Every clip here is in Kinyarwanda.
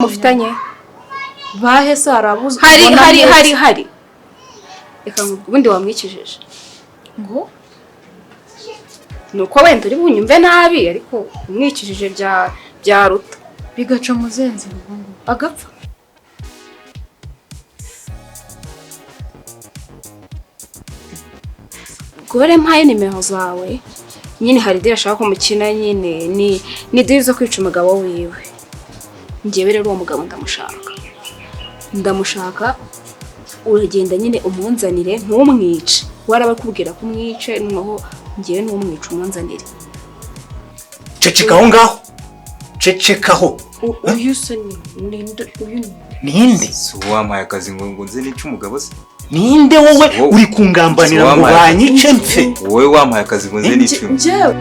mufitanye bahe se arabuze hari reka ubundi wamwikijije ngo nuko wenda uri bunyumve nabi ariko umwikijije byaruta bigaca muzenzi ngo agapfa. gore mpaye nimero zawe nyine hari dire ashaka kumukina nyine ni dire zo kwica umugabo wiwe. Ngewe rero uwo mugabo ndamushaka uragenda nyine umunzanire ntumwice warabakubwira ko umwice noneho ngewe n'umwica umunzanire. Cecekaho ngaho cecekaho. Uyu se ninde si wampaye akazi ngo nze nice umugabo se? Ninde wowe uri kungambanira ngo banyice mpfe? Wowe wampaye akazi ngo nze nice umugabo.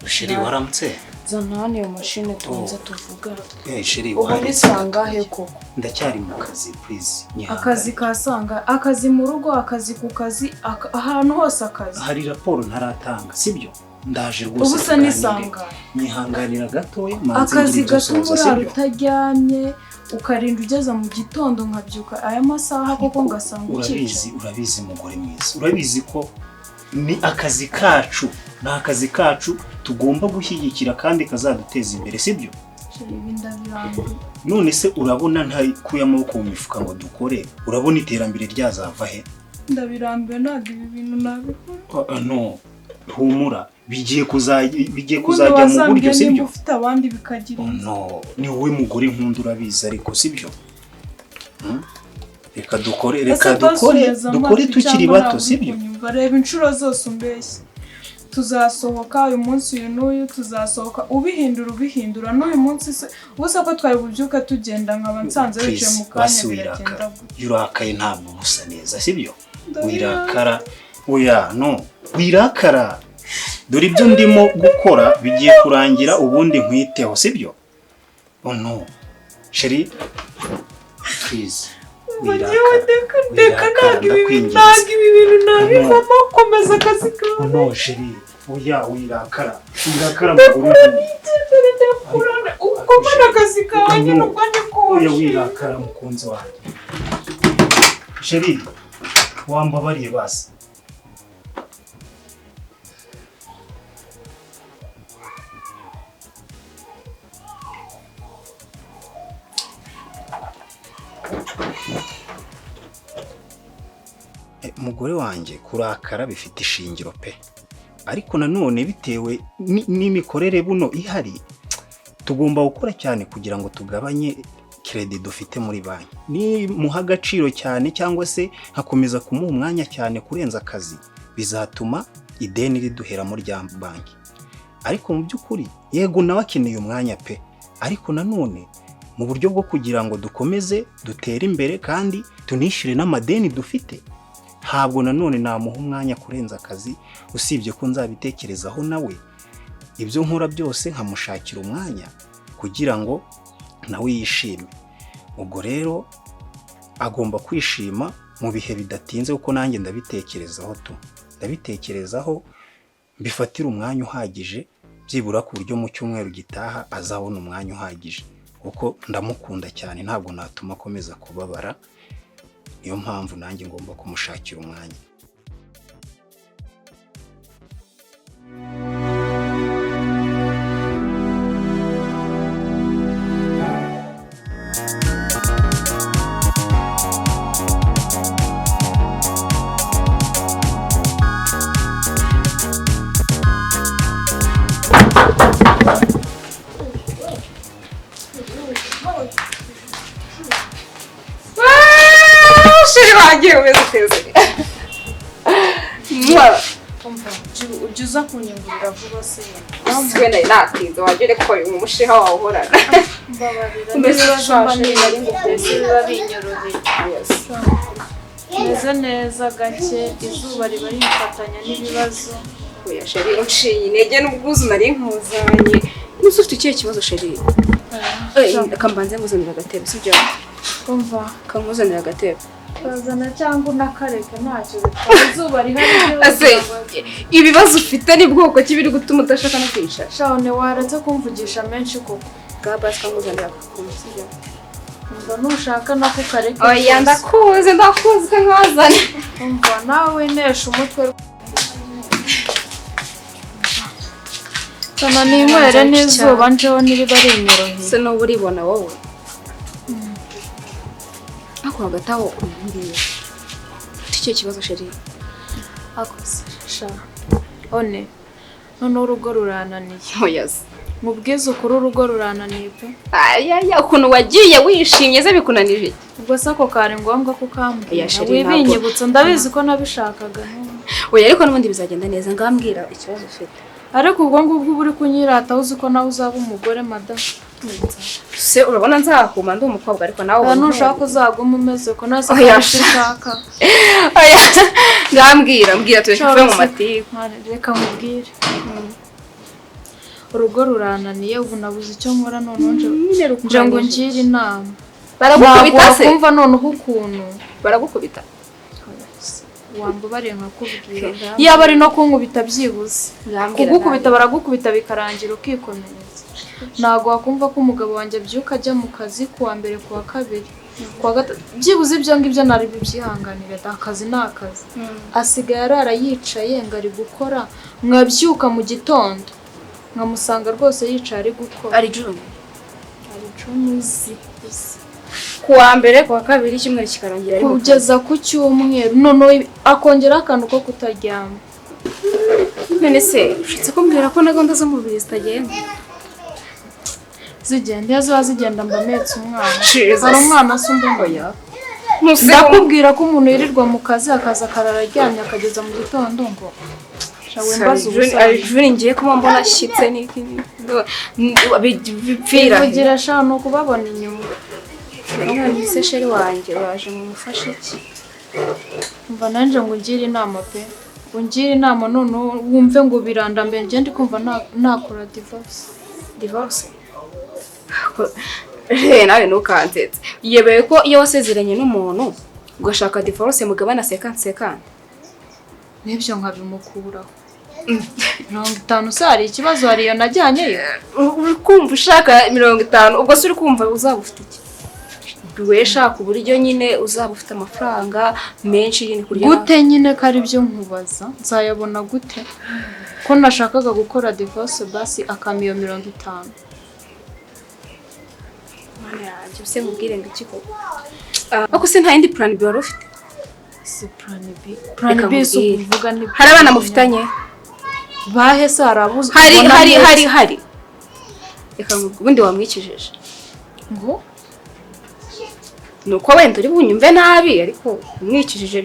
Sheri waramutse? Zanani yo mashine tuanze tuvuga. Sheri Ubone sangahe koko? Ndacyari mu kazi please. Akazi kasanga, akazi mu rugo, akazi ku kazi, ahantu hose akazi. Hari raporo ntaratanga, sibyo? Ndaje rwose. Ubusa nisanga. Nihanganira gatoya akazi gatumura rutajyanye ukarinda ugeza mu gitondo nkabyuka aya masaha koko ngasanga ukica. Urabizi mugore mwiza. Urabizi ko ni akazi kacu. Na akazi kacu tugomba gushyigikira kandi kazaduteza imbere, sibyo? None se urabona nta kuya amaboko mu mifuka ngo dukore, urabona iterambere ryazava he? Ndabirambiwe ntabwo ibi bintu nabikora. No, humura bigiye kuzajya mu buryo, sibyo? Ufite abandi bikagira. No, ni wowe mugore nkunda urabizi ariko sibyo? Reka dukore tukiri bato, sibyo? Bareba inshuro zose umbeshye. Tuzasohoka uyu munsi uyu n'uyu tuzasohoka ubihindura n'uyu munsi se ubusa ko twari bubyuka tugenda nkaba nsanze wicaye mu kanya biragenda. Yurakaye ntabwo busa neza, sibyo? Wirakara oya no wirakara. Dore ibyo ndimo gukora bigiye kurangira ubundi nkwiteho, sibyo? Oh no Sheri please Deka ntabwo ibi bintu nabivamo komeza akazi kawe. No Sheri oya wirakara muguru ukomeza akazi kawe nyine ubwane ko oya wirakara mukunzi wanjye. Sheri wambabariye basi. Mugore wanjye kurakara bifite ishingiro pe, ariko nanone bitewe n'imikorere buno ihari tugomba gukora cyane kugira ngo tugabanye credit dufite muri banki. Ni muha agaciro cyane cyangwa se hakomeza kumuha umwanya cyane kurenza akazi bizatuma ideni riduhera muri rya banki. Ariko mu by'ukuri yego nawe akeneye umwanya pe, ariko nanone mu buryo bwo kugira ngo dukomeze dutere imbere kandi tunishyure n'amadeni dufite, ntabwo nanone namuha umwanya kurenza akazi, usibye ko nzabitekerezaho nawe ibyo nkora byose nkamushakira umwanya kugira ngo nawe yishime. Ubwo rero agomba kwishima mu bihe bidatinze kuko nanjye ndabitekerezaho mbifatira umwanya uhagije, byibura ku buryo mu cyumweru gitaha azabona umwanya uhagije kuko ndamukunda cyane, ntabwo natuma akomeza kubabara. Niyo mpamvu nanjye ngomba kumushakira umwanya. uza kunyungurira vuba se we nayo natinze wagere ko uyu mushiha wawe uhorana mbabarira n'ibibazo mba nari ngutese biba binyoroheye meze neza gake izuba riba rifatanya n'ibibazo oya sheri unciye intege n'ubwuzu nari nkuzanye nuko ufite ikihe kibazo sheri akambanze nguzanira agatebe sibyo umva kamuzanira agatebe bazana cyangwa unakareka ntacyo bitwaye izuba rihari ase ibibazo ufite ni bwoko ki biri gutuma udashaka no kwicara shane waretse kumvugisha menshi koko bwa basi kamuzanira agatebe sibyo umva nushaka nako kareka oya ndakuze nkazane umva nawe nesha umutwe sana ninywere n'izuba njeho niriba rinyoroheye se n'ubu uribona wowe ako hagati aho mbwiye icyo kibazo sheri sha one none urugo rurananiye oya se mubwize ukuri urugo rurananiye pe ayaya ukuntu wagiye wishimye ze bikunanije ubwo se ako kari ngombwa ko ukambwira Sheri, wibinyibutsa ndabizi ko nabishakaga oya ariko n'ubundi bizagenda neza ngambwira ikibazo ufite ariko ubwo ngubwo uba uri kunyirata uzi ko nawe uzaba umugore madamu se urabona nzakuma ndi umukobwa ariko nawe nushaka uzaguma umeze ko nase ushaka oya ngambwira tuve mu matiku reka nkubwire urugo rurananiye ubu nabuze icyo nkora none nje ngo ngire inama baragukubita se kumva noneho ukuntu baragukubita wamba bari nkakubwira yaba ari no kunkubita byibuze kugukubita baragukubita bikarangira ukikomereza ntago wakumva ko umugabo wanjye abyuka ajya mu kazi kuwa mbere kuwa kabiri kuwa gatatu byibuze ibyo ngibyo nari bibyihanganira akazi ni akazi asigaye arara yicaye ngo ari gukora mwabyuka mu gitondo nkamusanga rwose yicaye ari gukora ari junizi kuwa mbere kuwa kabiri icyumweru kikarangira ari kugeza ku cyumweru none akongera akantu ko kutaryama none se ushitse kumbwira ko na gahunda zo mu bibiri zitagenda zigenda ziba zigenda mbametse umwana Jesus. hari umwana se umbumva ndakubwira ko umuntu yirirwa mu kazi akaza akarara aryamye akageza mu gitondo ngo shawe mbaza ari ngiye kuba mbona ashyitse n'iki bipfira kugira sha no kubabona inyuma none se sheri wanjye uraje mu mufashe iki umva nanje ngo ngire inama pe ungire inama none wumve ngo birandambe nje ndi kumva nakora divorce nawe ntukansetse yebeye ko iyo wasezeranye n'umuntu ugashaka divorce mugabana 50-50 n'ibyo nkabimukuraho 50 se hari ikibazo hariyo najyanyeyo uri kumva ushaka 50 ubwo se uri kumva uzaba ufite iki we shaka uburyo nyine uzaba ufite amafaranga menshi nyine kurya gute nyine ko ari byo nkubaza nzayabona gute ko nashakaga gukora divorce basi akamiyo 50 se nkubwire ngo iki koko ako se nta yindi plan B wari ufite si plan B so kuvuga ni hari abana mufitanye bahe se arabuze hari reka ubundi wamwikijije ngo nuko wenda uri bunyumve nabi ariko umwikijije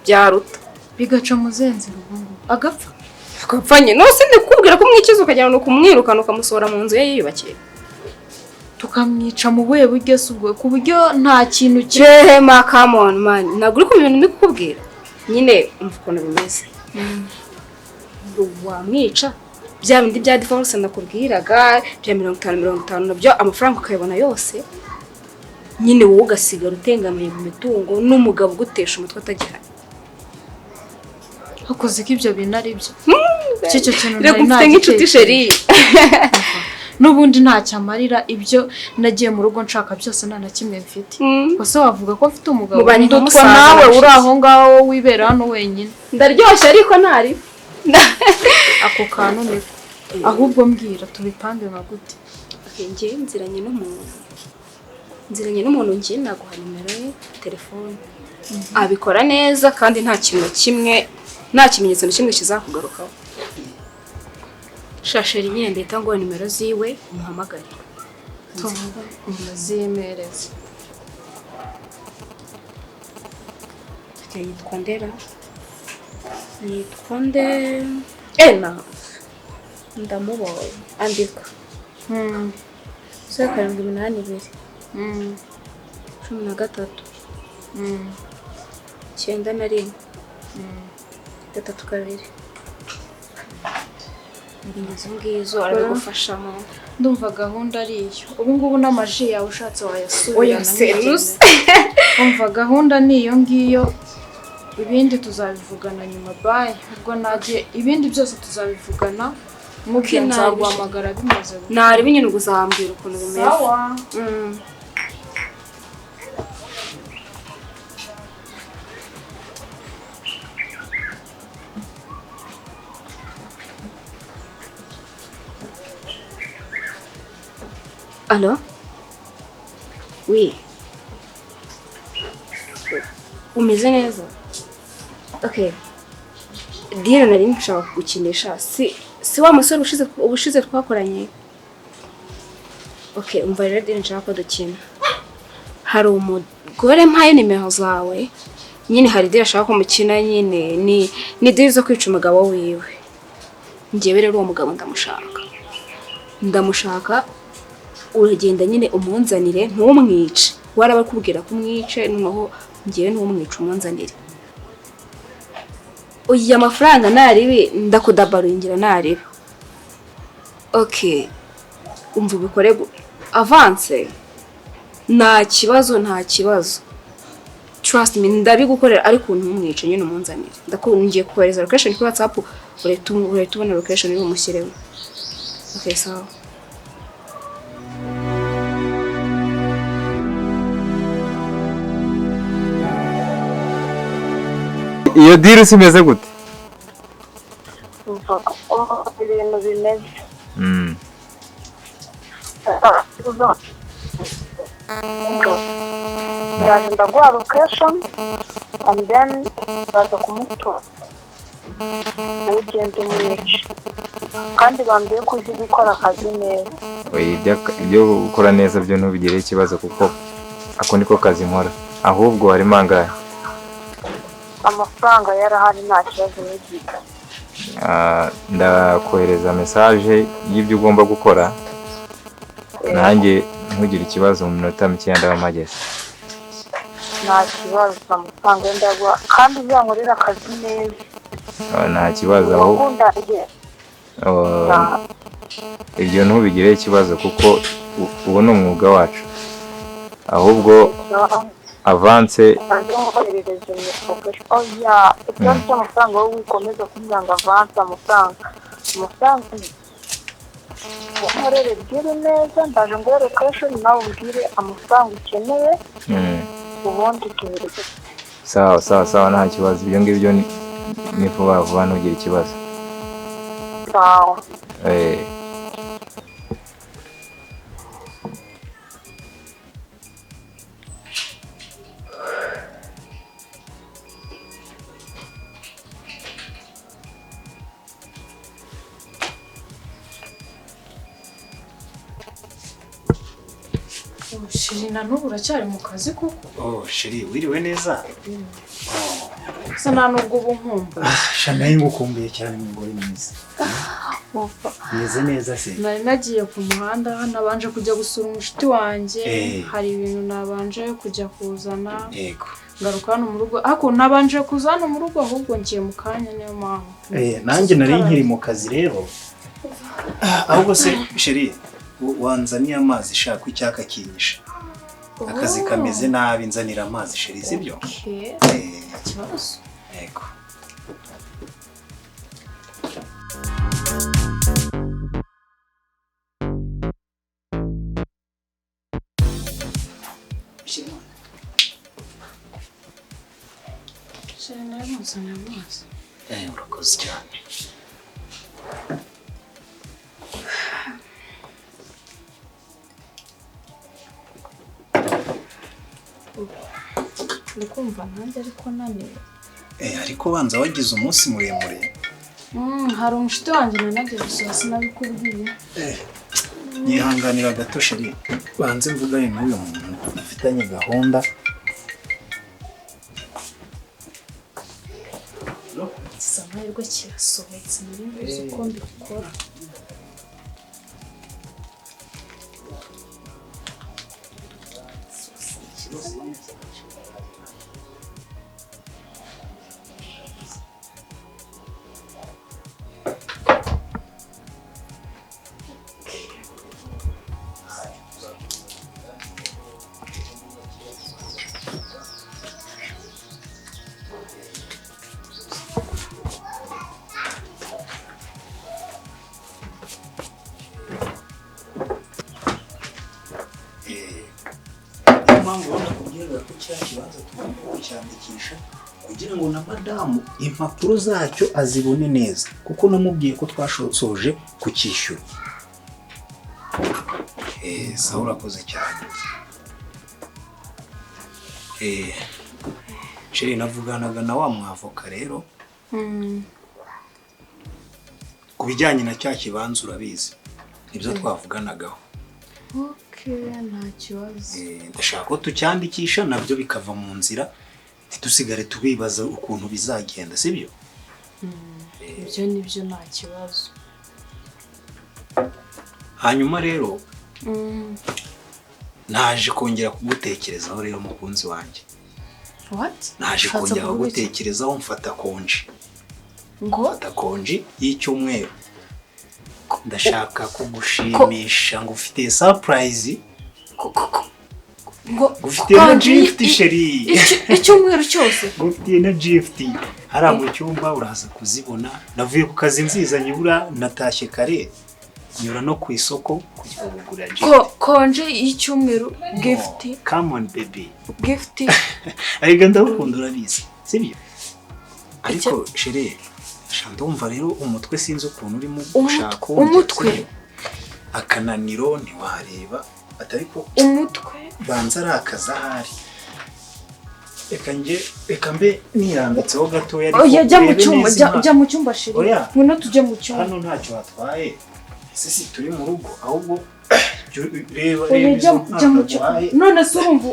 bya ruta bigaca muzenzi rubungu agapfa nyine nose ndikubwira ko umwikiza ukajyana no kumwirukana ukamusohora mu nzu ye yiyubakiye tukamwica mu buye buryo subwo ku buryo nta kintu kirema come on man naguri ku bintu ndikubwira nyine umva ukuntu bimeze wamwica bya bindi bya divorce nakubwiraga bya 50 nabyo amafaranga ukayabona yose nyine wowe ugasigara utengamiye mu mitungo n'umugabo ugutesha umutwe atagihari hakoze ko ibyo bintu ari byo cyo kintu nari nk'inshuti sheri n'ubundi ntacyo amarira ibyo nagiye mu rugo nshaka byose nta na kimwe mfite gusa wavuga ko mfite umugabo ndutwa nawe uri aho ngaho wibera hano wenyine ndaryoshye ariko ntari ako kantu niko ahubwo mbwira tubipange nka gute ngiye nziranye n'umuntu ngiye naguha nimero ye telefone abikora neza kandi nta kintu kimwe nta kimenyetso na kimwe kizakugarukaho shasheri nyine ndahita ngo nimero ziwe umuhamagare tuvuga umuzimereze yitwa Ndera yitwa Nde ena ndamubonye andika 782 13 91 32 izo ngizo aragufashamo ndumva gahunda ari iyo ubu ngubu n'amaji yawe ushatse wayasubirana oya serus umva gahunda ni iyo ngiyo ibindi tuzabivugana nyuma bye ubwo nagiye ibindi byose tuzabivugana mubyo nzaguhamagara bimaze nari binyine guzambira ukuntu bimeze sawa Allô? Oui. Umeze neza? Okay. Dira nari nshaka kugukinisha. Si wa musore ubushize twakoranye. Okay, umva rero Dira nshaka ko dukina. Hari umugore mpaye nimero zawe. Nyine hari Dira ashaka ko mukina nyine ni Dira zo kwica umugabo wiwe. Ngiye rero uwo mugabo ndamushaka uragenda nyine umunzanire ntumwice waraba kubwira ko umwice noneho ngiye ntumwice umunzanire uya amafaranga naribi ndakudabaringira naribi okay umva ubikore avance nta kibazo trust me ndabigukorera ariko ntumwice nyine umunzanire ndakungiye kohereza location kuri WhatsApp urahita ubona location iri umushyireho okay sawa iyo deal simeze gute ibintu bimeze ndaguha location and then baza kumutora ugenda umwica kandi bambwiye ko uzi gukora akazi neza ibyo gukora neza byo ntubigire ikibazo kuko ako niko kazi nkora ahubwo harimo angahe amafaranga yarahari nta kibazo n'igihe ndakohereza message y'ibyo ugomba gukora nanjye ntugire ikibazo mu minota mike ndabamageze nta kibazo amafaranga ndagwa kandi uzankorera akazi neza nta kibazo aho ibyo ntubigire ikibazo kuko ubu ni umwuga wacu ahubwo avance oya ikibazo cy'amafaranga wowe wikomeza kugira ngo avance amafaranga nkorere bwire neza ndaje ngo location nawe ubwire amafaranga ukeneye ubundi tubereke sawa nta kibazo ibyo ngibyo ni vuba ntugire ikibazo sawa Shiri na n'ubu uracyari mu kazi koko Shiri wiriwe neza sa nta nubwo ubu nkumva Shanayi ngukumbuye cyane mugore mwiza Meze neza se nari nagiye ku muhanda nabanje kujya gusura umushuti wanjye hari ibintu nabanje kujya kuzana yego ngaruka hano mu rugo ako nabanje kuzana mu rugo ahubwo ngiye mu kanya niyo mpamvu nanjye nari nkiri mu kazi rero ahubwo se Shiri wanzaniye amazi shaka icyaka kinyisha akazi kameze nabi nzanira amazi Shiri sibyo kibazo yego Shiri nawe muzana amazi urakoze cyane ndikumva nanjye ariko naniwe ariko banza wagize umunsi muremure hari umushuti wanjye nanagiye gusura sinabikubwiye yihanganira gato Shiri banze mvugane n'uyu muntu afitanye gahunda Samari ikirego kirasohotse muri nzi uko mbikora. kugira ngo na madamu impapuro zacyo azibone neza kuko namubwiye ko twashosoje kucyishyura. Sawa urakoze cyane. Sheri navuganaga na wa mwavoka rero ku bijyanye na cya kibanza urabizi nibyo twavuganagaho. Nta kibazo. Ndashaka ko tucyandikisha nabyo bikava mu nzira ntitusigare tubibaza ukuntu bizagenda sibyo? Ibyo nibyo nta kibazo. Hanyuma rero naje kongera kugutekerezaho rero mukunzi wanjye. What? Naje kongera kugutekerezaho mfata konji. Mfata konji y'icyumweru. Ndashaka kugushimisha ngo ufite surprise. Ngo ufite na gift sheri. Icyumweru cyose. Ufite na gift. Hara mu cyumba uraza kuzibona. Navuye ku kazi nziza nyibura natashye kare. Nyura no ku isoko kugira ngo ugura gift. Konje y'icyumweru gift. Come on baby. Gift. Ariko ndakunda urabizi. Sibyo? Ariko sheri ndumva rero umutwe sinzi ukuntu urimo gushaka umutwe akananiro ntiwareba atariko umutwe banza ari akazahari. Reka mbe nirambitseho gatoya ariko jya mu cyumba sheri. Ngwino tujye mu cyumba. Hano ntacyo hatwaye. Si turi mu rugo ahubwo reba jya mu cyumba. None se urumva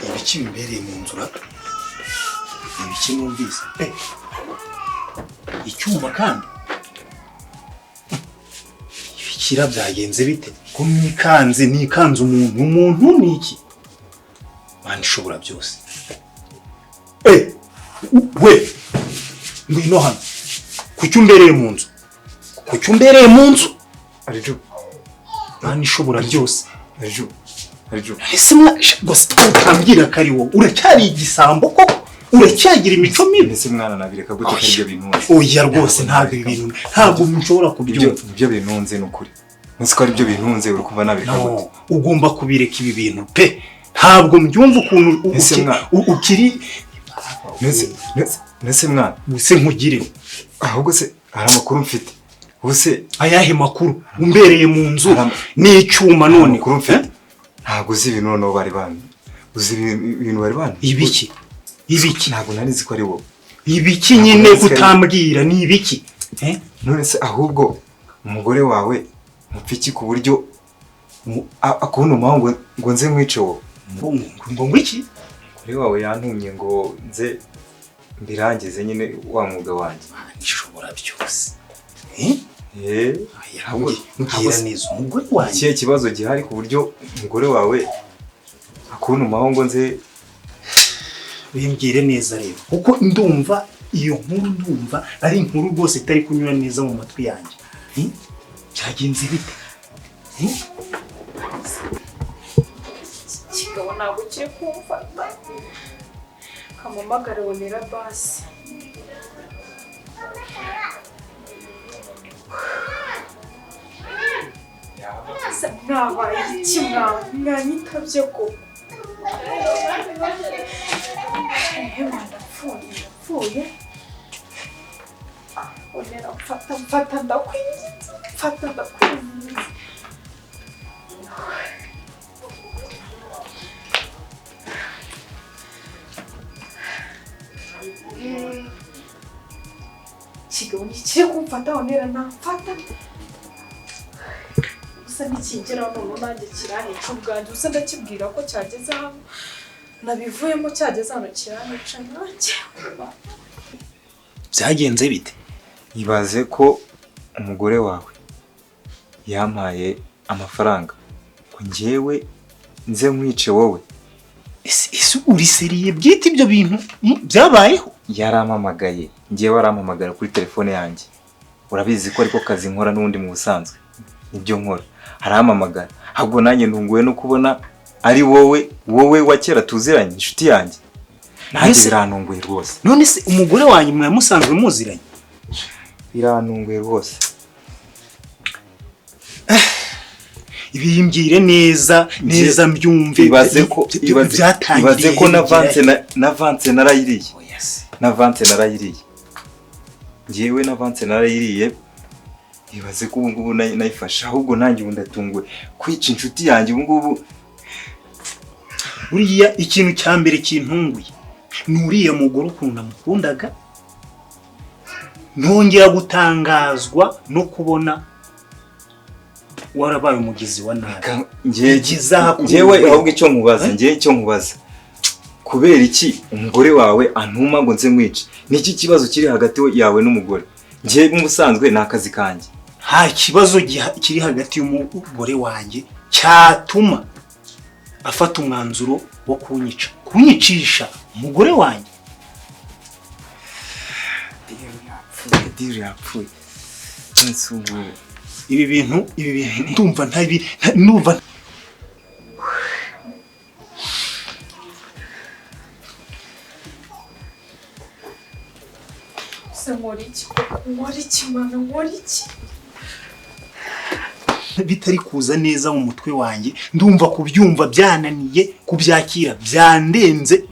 ibiki mbereye mu nzura ibiki numvise icyuma kandi ibikira byagenze bite ko nikanze umuntu niki Mana ishobora byose we ngwino hano kucyumbereye mu nzu Ariju Mana ishobora byose Ariju ese bose twambwira kari wo uracyari igisambo ko uracyagira imico mibi. Ese mwana nabireka gute ko ibyo bintu oya rwose ntabwo nshobora kubyumva. Ibyo bintunze n'ukuri nzi ko ari byo bintunze uri kumva nabireka gute. Ugomba kubireka ibi bintu pe ntabwo mbyumva ukuntu ukiri nese mwana use nkugire ahubwo se hari amakuru mfite use ayahe makuru umbereye mu nzu n'icyuma none kuri mfite ntabwo uzi ibintu noneho bari bandi uzi ibintu bari bandi ibiki ntabwo narizi ko ari wowe ibiki nyine kutambwira ni ibiki none se ahubwo umugore wawe mupfiki ku buryo akubona umuhango ngo nze mwice wowe ngo iki kuri wawe yantumye ngo nze mbirangize nyine wa mwuga wanjye nishobora byose mbwira neza umugore wanjye ikihe kibazo gihari ku buryo umugore wawe akubona umuhango nze bimbwire neza rero kuko ndumva iyo nkuru ndumva ari inkuru rwose itari kunyura neza mu matwi yanjye. Cyagenze bite? Kigabo ntabwo kiri kumfata. Kamamagare Onera basi. Nabaye iki mwanyitabye ko? Ndapfuye. Onera mfata ndakwinginze. Kigabo nikiri kumfata Onera namfata. Gusa nikigera none nanjye kiranyica ubwanjye. Gusa ndakibwira ko cyageze hano. Nabivuyemo cyageze hano kiranyica nanjye. Byagenze bite? Ibaze ko umugore wawe yampaye amafaranga ko njyewe nze nkwice wowe. Ese uri seriye byita ibyo bintu byabayeho? Yarampamagaye, njyewe arampamagara kuri telefone yanjye. Urabizi ko ariko kazi nkora n'undi mu busanzwe. Nibyo nkora. Arampamagara. Ahubwo nanjye ntunguwe no kubona ari wowe wa kera tuziranye, inshuti yanjye. Nanjye birantunguye rwose. None se umugore wanjye mwamusanzwe muziranye? Birantunguye rwose. Ibimbwire neza mbyumve. Ibaze ko n'avance narayiriye. N'avance narayiriye. Njyewe n'avance narayiriye. Ibaze ko ubu ngubu nayifasha. Ahubwo nanjye ubu ndatunguwe kwica inshuti yanjye ubu ngubu. Uriya ikintu cya mbere kintunguye nuriya mugore ukuntu namukundaga, ntongera gutangazwa no kubona warabaye umugizi wa nabi. Njyewe ahubwo icyo nkubaza kubera iki umugore wawe antuma ngo nze mwice? Niki kibazo kiri hagati yawe n'umugore? Njye musanzwe nakazi kanjye. Ha kibazo kiri hagati y'umugore wanjye cyatuma afata umwanzuro wo kunyicisha umugore wanjye. Diri yapfuye. Ibi bintu ndumva numva bitari kuza neza mu mutwe wanjye. Ndumva kubyumva byananiye, kubyakira byandenze.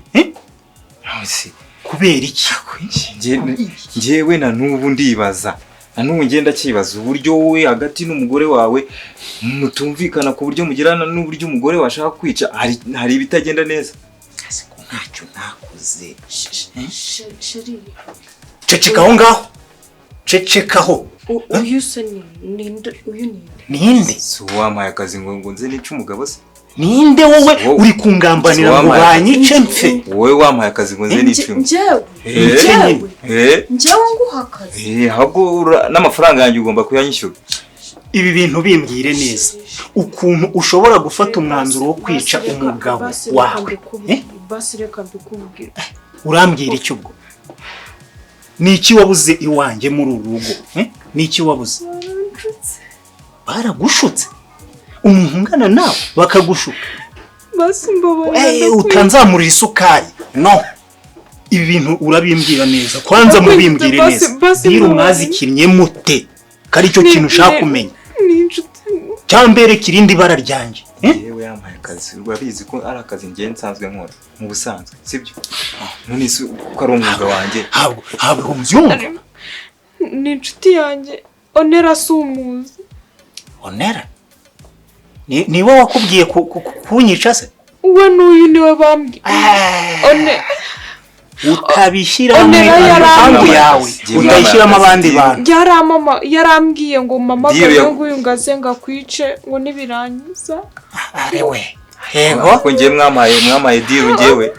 Kubera iki? Njyewe na n'ubu ndibaza. Na n'ubu ngenda kibaza uburyo wowe hagati n'umugore wawe mutumvikana ku buryo mugirana n'uburyo umugore washaka kwica. Hari ibitagenda neza. Ko ntacyo nakoze. Sheri. Cecekaho ngaho. Cecekaho. Uyu se ninde? So wampaye akazi ngo nze nice umugabo se? Ninde wowe uri kungambanira ngo banyice mfe? Wowe wampaye akazi ngo nze nice. Njyewe nguha akazi. Ahubwo n'amafaranga yanjye ugomba kuyanyishyura. Ibi bintu bimbwire neza. Ukuntu ushobora gufata umwanzuro wo kwica umugabo wawe. Basi reka mbikubwira. Urambwira icyo ubwo? Niki wabuze iwanjye muri urugo? Niki wabuze? Baragushutse. Umuntu ungana nawe bakagushuka. Basi mbabona. Utanzamurira isukari. No. Ibi bintu urabimbwira neza. Kwanza mubimbwire neza. Biro mwazikinnye mute? Kari cyo kintu ushaka kumenya. Cyambere kirindi bara ryanjye. Yewe yampaye akazi. Urabizi ko ari akazi ngiye nsanzwe nkora mu busanzwe, sibyo? None se uko ari umwuga wanjye. Habe umbyumva. Ni inshuti yanjye. Onera sumuzi. Onera? Niwe wakubwiye kunyica se? Uwe n'uyu niwe bambwiye. Utabishyira mu mihango yawe. Utayishyiramo abandi bantu. Yarambwiye ngo mama nguyu ngaze ngakwice ngo nibirangiza. Arewe. Yego. Ko ngiye mwamaye deal njyewe.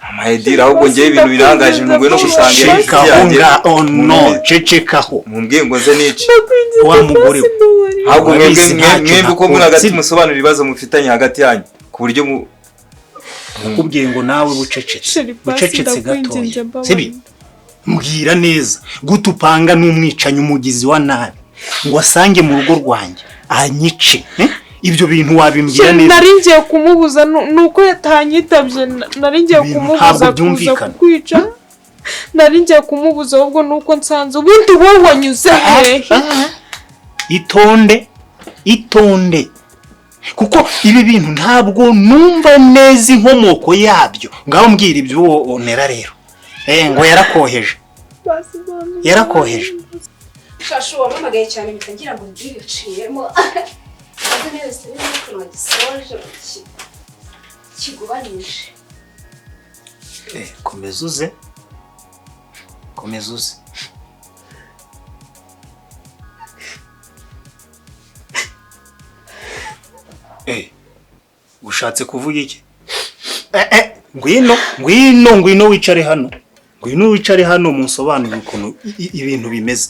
Amahedira ahubwo ngiye ibintu birangaje ntugwe no gusangira inshuti yanjye. No, cecekaho. Mumbwiye ngo nze nice. Wa mugore. Ahubwo mwembi uko mwagati musobanura ibibazo mufitanye hagati yanyu ku buryo kubwiye ngo nawe bucecetse gato. Sibi mbwira neza gutupanga n'umwicanyi umugizi wa nabi ngo asange mu rugo rwanjye anyice ibyo bintu wabimbwira neza. Nari ngiye kumubuza nuko yatanyitabye, nari ngiye kumubuza kuza kukwica, nari ngiye kumubuza ahubwo nuko nsanze ubundi wowe wanyuze hehe. Itonde kuko ibi bintu ntabwo numva neza inkomoko yabyo. Ngaho mbwira ibyo onera rero ngo yarakoheje shashu wamamagaye cyane bitangira ngo ngiriciyemo aze neza n'ukuntu wagisoje kigubanije. Komeza uze ushatse kuvuga iki? Ngwino wicare hano munsobanurire ukuntu ibintu bimeze.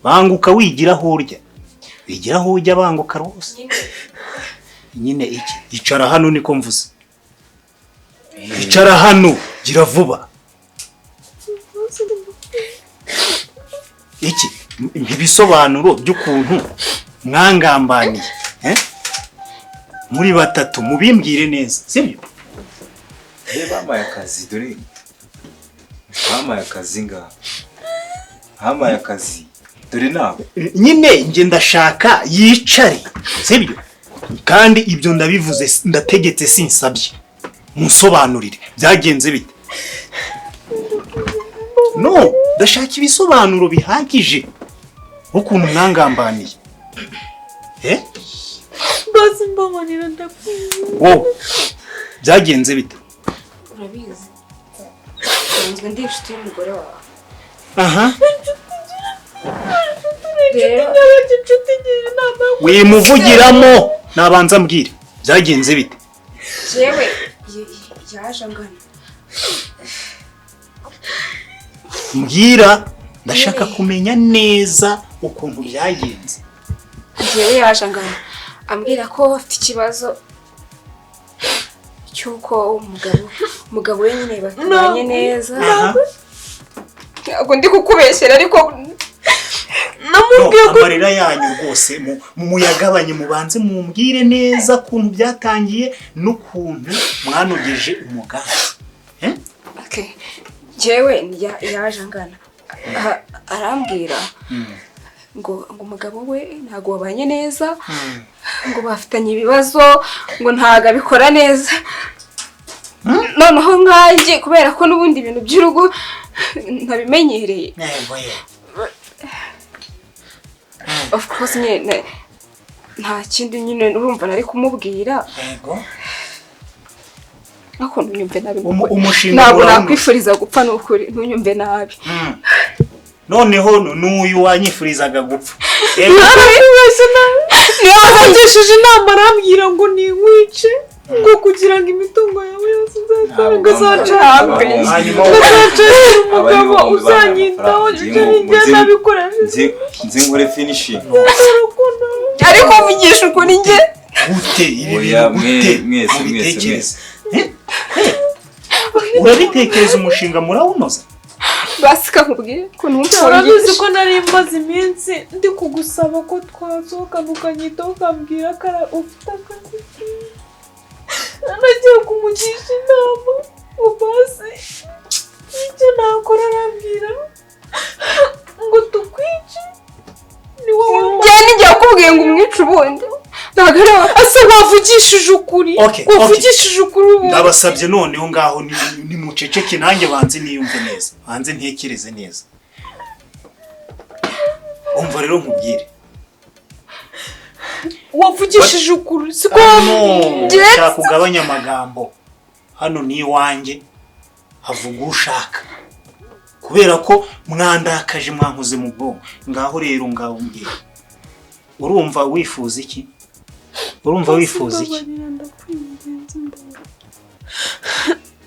Banguka wigiraho urya banguka rwose. Nyine iki? Icara hano niko mvuze. Icara hano gira vuba. Iki ibisobanuro by'ukuntu mwangambaniye muri batatu mubimbwire neza, sibyo? Bamaye akazi dore. Bamaye akazi nga. Bamaye akazi dore nawe. Nyine nge ndashaka yicare, sibyo? Kandi ibyo ndabivuze ndategetse sinsabye. Musobanurire byagenze bite? No, ndashaka ibisobanuro bihagije ukuntu mwangambaniye. Basi mbamanira ndakwiye. Wowe byagenze bite? Urabizi nsanzwe ndi inshuti y'umugore wawe. Wimuvugiramo nabanza mbwire byagenze bite? Jewe yaje angana. Mbwira ndashaka kumenya neza ukuntu byagenze. Jewe yaje angana ambwira ko afite ikibazo cyuko umugabo we nyine batubanye neza. Ntabwo ndi kukubeshyera ariko namubwiye ko amarira yanyu rwose muyagabanye mubanze mumbwire neza ukuntu byatangiye n'ukuntu mwanogeje umugambi. Jewe yaje angana arambwira ngo umugabo we ntago wabanye neza, ngo bafitanye ibibazo, ngo ntago abikora neza. Noneho nkanjye kubera ko n'ubundi ibintu by'urugo ntabimenyereye. Of course nyine nta kindi nyine urumva nari kumubwira. Ako ntunyumve nabi. Ntabwo nakwifuriza gupfa n'ukuri, ntunyumve nabi. Noneho n'uyu wanyifurizaga gupfa. Nabagishije inama arambwira ngo ninkwice ngo kugira ngo imitungo yawe yose nzatanga zacabe. Umugabo uzanyitaho icyo ninjye nabikoresheje. Nzi ngure finishing. Ariko mvugisha ukuri njye. Gute mwese. Urabitekereza umushinga murawunoza? Basi kakubwiye ko numva urabizi ko nari mbaze iminsi ndi kugusaba ko twasohoka ukanyitaho ukambwira ko ufite akazi. Nagiye kumugisha inama ngo basi icyo nakora arambwira ngo tukwice. Ni wowe njye nijya kubwiye ngo umwice ubundi. Ase wavugishije ukuri. Wavugishije ukuri. Ndabasabye noneho ngaho ni muceceke nanjye banze niyumve neza. Banze ntekereze neza. Umva rero nkubwire. Wavugishije ukuri. Siko nshaka kugabanya amagambo. Hano ni iwanjye havuga ushaka. Kubera ko mwandakaje mwankoze mu bwonko. Ngaho rero ngaho mbwira. Urumva wifuza iki?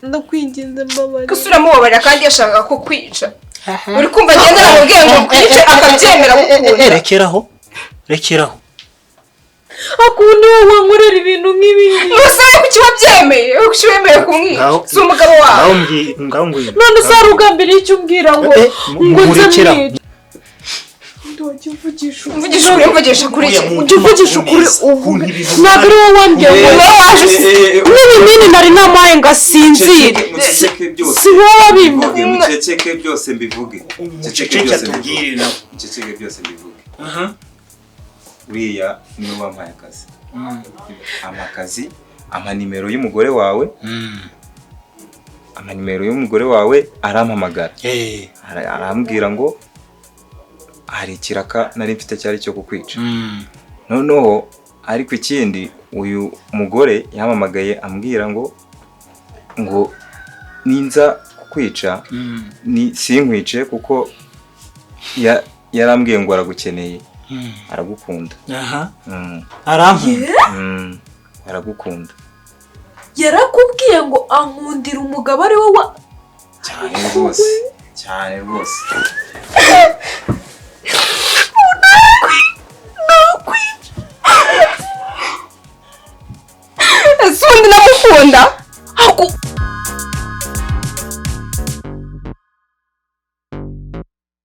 Ndakwinginze mbabarira. Kusura mubabarira kandi yashaka ko kwica. Uri kumva ngenda namubwiye ngo kwice akabyemera gukunda. Rekeraho. Akundi wowe wankorera ibintu nk'ibi. Musore kuki wabyemeye kuki wemeye kumwica si umugabo wawe ngaho mbwira none se hari ugambiriye icyo umbwira ngo nze mwica mvugisha kuri ntabwo ari wowe wambwiye ngo waje n'ibinini nari namaye ngo asinzire si wowe wabimbwiye muceceke byose mbivuge muceceke byose mbivuge uriya niwe wampaye akazi amakazi amanimero y'umugore wawe arampamagara arambwira ngo hari ikiraka nari mfite cyari cyo kukwica noneho ariko ikindi uyu mugore yampamagaye ambwira ngo ninza kukwica ni sinkwice kuko yarambwiye ngo aragukeneye aragukunda aragukunda yarakubwiye ngo ankundira umugabo ari wowe cyane rwose ese undi namukunda